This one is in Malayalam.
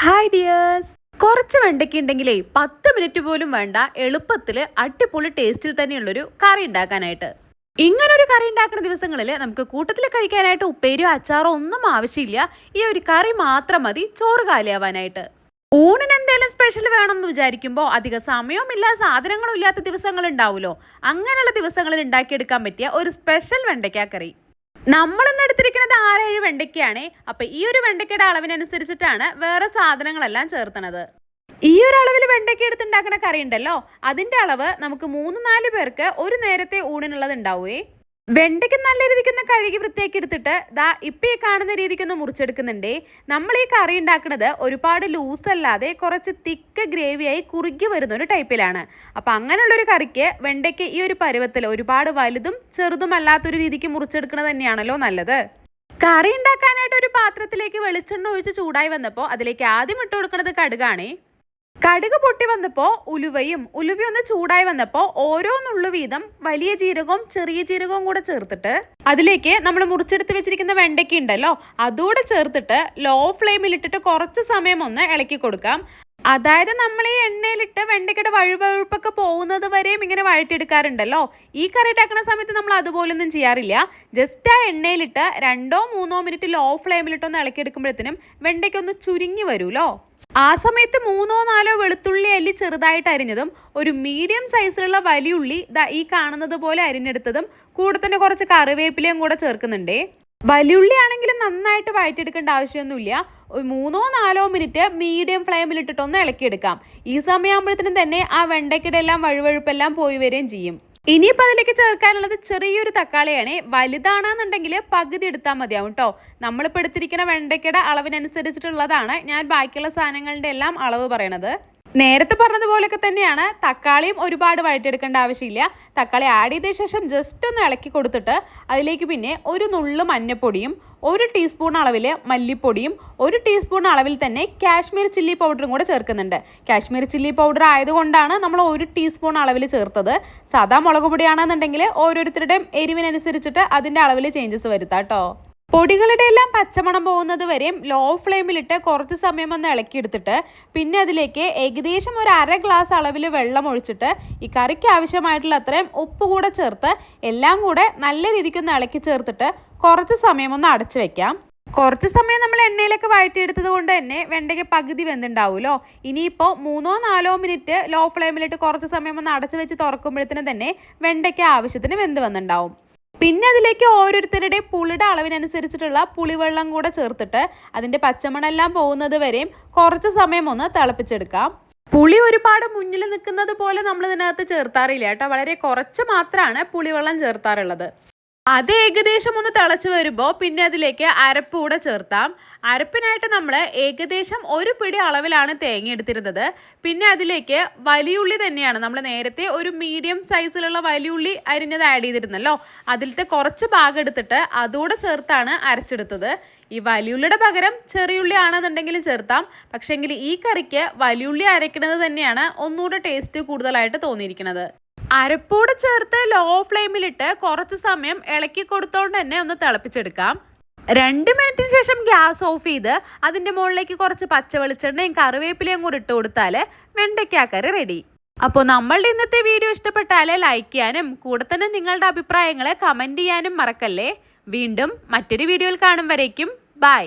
ഹായ് ഡിയേഴ്സ്, കുറച്ച് വെണ്ടയ്ക്ക ഉണ്ടെങ്കിലേ 10 മിനിറ്റ് പോലും വേണ്ട എളുപ്പത്തിൽ അടിപൊളി ടേസ്റ്റിൽ തന്നെയുള്ളൊരു കറി ഉണ്ടാക്കാനായിട്ട്. ഇങ്ങനൊരു കറി ഉണ്ടാക്കുന്ന ദിവസങ്ങളിൽ നമുക്ക് കൂട്ടത്തിൽ കഴിക്കാനായിട്ട് ഉപ്പേരിയോ അച്ചാറോ ഒന്നും ആവശ്യമില്ല. ഈ ഒരു കറി മാത്രം മതി ചോറ് കാലിയാവാനായിട്ട്. ഊണിന് എന്തെങ്കിലും സ്പെഷ്യൽ വേണമെന്ന് വിചാരിക്കുമ്പോൾ അധിക സമയവുമില്ല, സാധനങ്ങളും ഇല്ലാത്ത ദിവസങ്ങൾ ഉണ്ടാവുമല്ലോ. അങ്ങനെയുള്ള ദിവസങ്ങളിൽ ഉണ്ടാക്കിയെടുക്കാൻ പറ്റിയ ഒരു സ്പെഷ്യൽ വെണ്ടയ്ക്ക കറി. നമ്മളിന്ന് എടുത്തിരിക്കുന്നത് 6-7 വെണ്ടയ്ക്കയാണ്. അപ്പൊ ഈ ഒരു വെണ്ടയ്ക്കയുടെ അളവിനനുസരിച്ചിട്ടാണ് വേറെ സാധനങ്ങളെല്ലാം ചേർത്തണത്. ഈ ഒരു അളവിൽ വെണ്ടയ്ക്ക എടുത്തുണ്ടാക്കുന്ന കറി ഉണ്ടല്ലോ, അതിന്റെ അളവ് നമുക്ക് 3-4 പേർക്ക് ഒരു നേരത്തെ ഊണിനുള്ളത് ഉണ്ടാവുകയെ. വെണ്ടയ്ക്ക് നല്ല രീതിക്കൊന്ന് കഴുകി വൃത്തിയാക്കി എടുത്തിട്ട് ദാ ഇപ്പം ഈ കാണുന്ന രീതിക്കൊന്ന് മുറിച്ചെടുക്കുന്നുണ്ടേ. നമ്മൾ ഈ കറി ഉണ്ടാക്കുന്നത് ഒരുപാട് ലൂസ് അല്ലാതെ കുറച്ച് തിക്ക് ഗ്രേവിയായി കുറുകി വരുന്ന ഒരു ടൈപ്പിലാണ്. അപ്പം അങ്ങനെയുള്ളൊരു കറിക്ക് വെണ്ടയ്ക്ക് ഈ ഒരു പരുവത്തിൽ ഒരുപാട് വലുതും ചെറുതും അല്ലാത്തൊരു രീതിക്ക് മുറിച്ചെടുക്കുന്നത് തന്നെയാണല്ലോ നല്ലത്. കറി ഉണ്ടാക്കാനായിട്ട് ഒരു പാത്രത്തിലേക്ക് വെളിച്ചെണ്ണ ഒഴിച്ച് ചൂടായി വന്നപ്പോൾ അതിലേക്ക് ആദ്യം ഇട്ട് കൊടുക്കുന്നത് കടുകാണേ. കടുക് പൊട്ടി വന്നപ്പോൾ ഉലുവയൊന്ന് ചൂടായി വന്നപ്പോൾ ഓരോന്നുള്ളു വീതം വലിയ ജീരകവും ചെറിയ ജീരകവും കൂടെ ചേർത്തിട്ട് അതിലേക്ക് നമ്മൾ മുറിച്ചെടുത്ത് വെച്ചിരിക്കുന്ന വെണ്ടയ്ക്ക ഉണ്ടല്ലോ അതുകൂടെ ചേർത്തിട്ട് ലോ ഫ്ലെയിമിൽ ഇട്ടിട്ട് കുറച്ച് സമയം ഒന്ന് ഇളക്കി കൊടുക്കാം. അതായത് നമ്മൾ ഈ എണ്ണയിലിട്ട് വെണ്ടയ്ക്കയുടെ വഴുവഴുപ്പൊക്കെ പോകുന്നത് വരെയും ഇങ്ങനെ വഴറ്റിയെടുക്കാറുണ്ടല്ലോ. ഈ കറി ഉണ്ടാക്കുന്ന സമയത്ത് നമ്മൾ അതുപോലൊന്നും ചെയ്യാറില്ല. ജസ്റ്റ് ആ എണ്ണയിലിട്ട് 2-3 മിനിറ്റ് ലോ ഫ്ലെയിമിലിട്ടൊന്ന് ഇളക്കിയെടുക്കുമ്പോഴത്തേനും വെണ്ടയ്ക്കൊന്ന് ചുരുങ്ങി വരുമല്ലോ. ആ സമയത്ത് 3-4 വെളുത്തുള്ളി അല്ലി ചെറുതായിട്ട് അരിഞ്ഞതും ഒരു മീഡിയം സൈസിലുള്ള വലിയ ഉള്ളി ഈ കാണുന്നത് പോലെ അരിഞ്ഞെടുത്തതും കൂടെ തന്നെ കുറച്ച് കറിവേപ്പിലയും കൂടെ ചേർക്കുന്നുണ്ടേ. വലിയുള്ളി ആണെങ്കിലും നന്നായിട്ട് വഴറ്റിയെടുക്കേണ്ട ആവശ്യമൊന്നുമില്ല. ഒരു 3-4 മിനിറ്റ് മീഡിയം ഫ്ലെയിമിലിട്ടിട്ടൊന്ന് ഇളക്കിയെടുക്കാം. ഈ സമയമാകുമ്പോഴത്തേനും തന്നെ ആ വെണ്ടയ്ക്കയുടെ എല്ലാം വഴുവഴുപ്പെല്ലാം പോയി വരികയും ചെയ്യും. ഇനിയിപ്പോൾ അതിലേക്ക് ചേർക്കാനുള്ളത് ചെറിയൊരു തക്കാളിയാണ്. വലുതാണെന്നുണ്ടെങ്കിൽ പകുതി എടുത്താൽ മതിയാവും കേട്ടോ. നമ്മളിപ്പോൾ എടുത്തിരിക്കുന്ന വെണ്ടയ്ക്കയുടെ അളവിനനുസരിച്ചിട്ടുള്ളതാണ് ഞാൻ ബാക്കിയുള്ള സാധനങ്ങളുടെ എല്ലാം അളവ് പറയണത്. നേരത്തെ പറഞ്ഞതുപോലെയൊക്കെ തന്നെയാണ് തക്കാളിയും ഒരുപാട് വഴറ്റിയെടുക്കേണ്ട ആവശ്യമില്ല. തക്കാളി ആഡ് ചെയ്ത ശേഷം ജസ്റ്റ് ഒന്ന് ഇളക്കി കൊടുത്തിട്ട് അതിലേക്ക് പിന്നെ ഒരു നുള്ളു മഞ്ഞൾപ്പൊടിയും 1 ടീസ്പൂൺ അളവിൽ മല്ലിപ്പൊടിയും 1 ടീസ്പൂൺ അളവിൽ തന്നെ കാശ്മീർ ചില്ലി പൗഡറും കൂടെ ചേർക്കുന്നുണ്ട്. കാശ്മീർ ചില്ലി പൗഡർ ആയതുകൊണ്ടാണ് നമ്മൾ 1 ടീസ്പൂൺ അളവിൽ ചേർത്തത്. സാധാ മുളക് പൊടിയാണെന്നുണ്ടെങ്കിൽ ഓരോരുത്തരുടെയും എരിവിനനുസരിച്ചിട്ട് അതിൻ്റെ അളവിൽ ചേഞ്ചസ് വരുത്താം കേട്ടോ. പൊടികളുടെ എല്ലാം പച്ചമണം പോകുന്നത് വരെയും ലോ ഫ്ലെയിമിലിട്ട് കുറച്ച് സമയം ഒന്ന് ഇളക്കിയെടുത്തിട്ട് പിന്നെ അതിലേക്ക് ഏകദേശം ഒരു 1/2 ഗ്ലാസ് അളവിൽ വെള്ളം ഒഴിച്ചിട്ട് ഈ കറിക്ക് ആവശ്യമായിട്ടുള്ള അത്രയും ഉപ്പ് കൂടെ ചേർത്ത് എല്ലാം കൂടെ നല്ല രീതിക്കൊന്ന് ഇളക്കി ചേർത്തിട്ട് കുറച്ച് സമയം ഒന്ന് അടച്ചു വെക്കാം. കുറച്ച് സമയം നമ്മൾ എണ്ണയിലൊക്കെ വഴറ്റിയെടുത്തത് കൊണ്ട് തന്നെ വെണ്ടയ്ക്ക് പകുതി വെന്തുണ്ടാവുമല്ലോ. ഇനിയിപ്പോൾ 3-4 മിനിറ്റ് ലോ ഫ്ലെയിമിലിട്ട് കുറച്ച് സമയം ഒന്ന് അടച്ചു വെച്ച് തുറക്കുമ്പോഴത്തേനും തന്നെ വെണ്ടയ്ക്ക് ആവശ്യത്തിന് വെന്ത് വന്നിട്ടുണ്ടാവും. പിന്നെ അതിലേക്ക് ഓരോരുത്തരുടെ പുളിയുടെ അളവിനനുസരിച്ചിട്ടുള്ള പുളിവെള്ളം കൂടെ ചേർത്തിട്ട് അതിൻ്റെ പച്ചമണെല്ലാം പോകുന്നത് വരെയും കുറച്ച് സമയം ഒന്ന് തിളപ്പിച്ചെടുക്കാം. പുളി ഒരുപാട് മുന്നിൽ നിൽക്കുന്നത് പോലെ നമ്മൾ ഇതിനകത്ത് ചേർത്താറില്ല കേട്ടോ. വളരെ കുറച്ച് മാത്രമാണ് പുളിവെള്ളം ചേർത്താറുള്ളത്. അത് ഏകദേശം ഒന്ന് തിളച്ച് വരുമ്പോൾ പിന്നെ അതിലേക്ക് അരപ്പ് കൂടെ ചേർത്താം. അരപ്പിനായിട്ട് നമ്മൾ ഏകദേശം 1 പിടി അളവിലാണ് തേങ്ങ എടുത്തിരുന്നത്. പിന്നെ അതിലേക്ക് വലിയുള്ളി തന്നെയാണ് നമ്മൾ നേരത്തെ ഒരു മീഡിയം സൈസിലുള്ള വലിയുള്ളി അരിഞ്ഞത് ആഡ് ചെയ്തിരുന്നല്ലോ. അതിലത്തെ കുറച്ച് ഭാഗം എടുത്തിട്ട് അതുകൂടെ ചേർത്താണ് അരച്ചെടുത്തത്. ഈ വലിയുള്ളിയുടെ പകരം ചെറിയുള്ളി ആണെന്നുണ്ടെങ്കിലും ചേർത്താം. പക്ഷേങ്കിൽ ഈ കറിക്ക് വലിയുള്ളി അരയ്ക്കുന്നത് തന്നെയാണ് ഒന്നുകൂടെ ടേസ്റ്റ് കൂടുതലായിട്ട് തോന്നിയിരിക്കുന്നത്. അരപ്പൂടെ ചേർത്ത് ലോ ഫ്ലെയിമിലിട്ട് കുറച്ച് സമയം ഇളക്കി കൊടുത്തോണ്ട് തന്നെ ഒന്ന് തിളപ്പിച്ചെടുക്കാം. 2 മിനിറ്റിന് ശേഷം ഗ്യാസ് ഓഫ് ചെയ്ത് അതിൻ്റെ മുകളിലേക്ക് കുറച്ച് പച്ച വെളിച്ചെണ്ണയും കറിവേപ്പിലയും കൂടി ഇട്ട് കൊടുത്താൽ വെണ്ടയ്ക്ക കറി റെഡി. അപ്പോൾ നമ്മളുടെ ഇന്നത്തെ വീഡിയോ ഇഷ്ടപ്പെട്ടാൽ ലൈക്ക് ചെയ്യാനും കൂടെ തന്നെ നിങ്ങളുടെ അഭിപ്രായങ്ങളെ കമൻറ്റ് ചെയ്യാനും മറക്കല്ലേ. വീണ്ടും മറ്റൊരു വീഡിയോയിൽ കാണും വരേക്കും ബൈ.